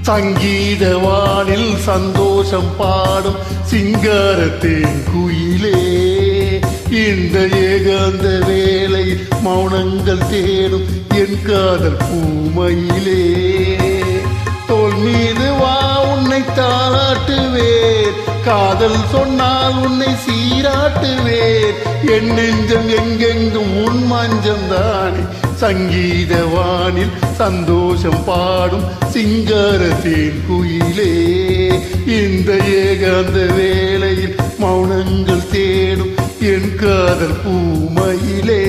சங்கீத வானில் சந்தோஷம் பாடும் சிங்காரத்தேன் குயிலே, இந்த ஏகாந்த வேளை மௌனங்கள் தேடும் என் காதல் பூமையிலே. தோல் மீது வா உன்னை தாளாட்டுவேன், காதல் சொன்னால் உன்னை சீராட்டுவேன். என் நெஞ்சம் எங்கெங்கும் உன் மஞ்சம் தானே. சங்கீத வானில் சந்தோஷம் பாடும் சிங்காரத்தேன் குயிலே, இந்த ஏகாந்த வேளையில் மௌனங்கள் தேடும் என் காதல் பூமையிலே.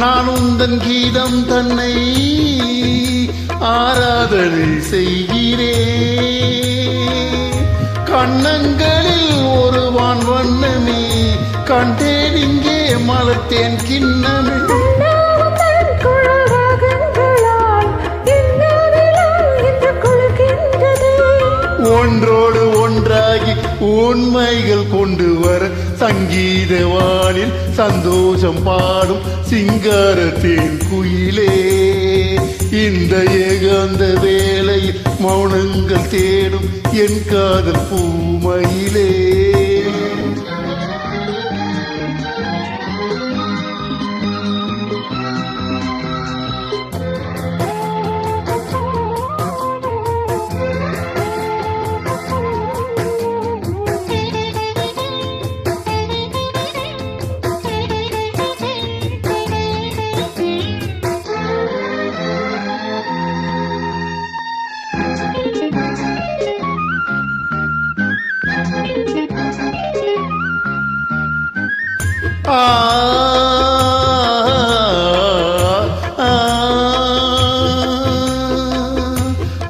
நான் உந்தன் கீதம் தன்னை ஆராதனை செய்கிறேன். கண்ணங்களில் ஒரு வான் வண்ணமே கண்டேன், இங்கே மலர்த்தேன் கிண்ணமே. ஒன்றோடு ஒன்றாகி உண்மைகள் கொண்டு வர சங்கீத வானில் சந்தோஷம் பாடும் சிங்காரத்தேன் குயிலே, இந்த ஏகாந்த வேளையில் மௌனங்கள் தேடும் என் காதல் பூமையிலே.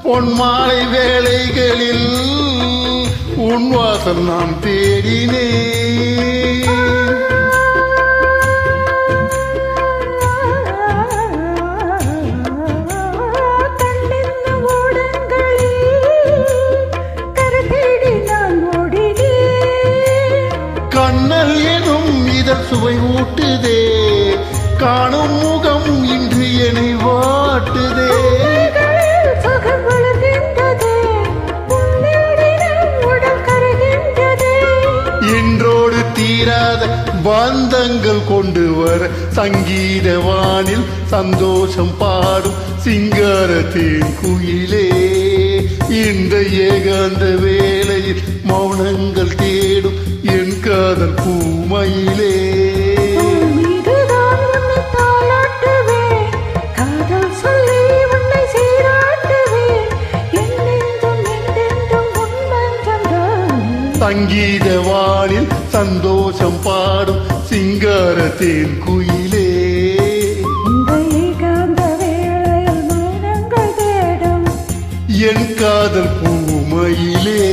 பொன்மாலை வேளைகளில் உன் வாசல் நான் தேடினேன். கண்ணல் எனும் இதழ் சுவை ஊட்டுதே, காணும் முகம் இன்று என்னை வாட்டுதே. இன்றோடு தீராத பந்தங்கள் கொண்டு வர சங்கீத வானில் சந்தோஷம் பாடும் சிங்காரத்தேன் குயிலே, இந்த ஏகாந்த வேளையில் மௌனங்கள் தேடும் என் காதல் பூமையிலே. சங்கீத வானில் சந்தோஷம் பாடும் சிங்காரத்தேன் குயிலே, இந்த ஏகாந்த வேளையில் மௌனங்கள் தேடும் என் காதல் பூமையிலே.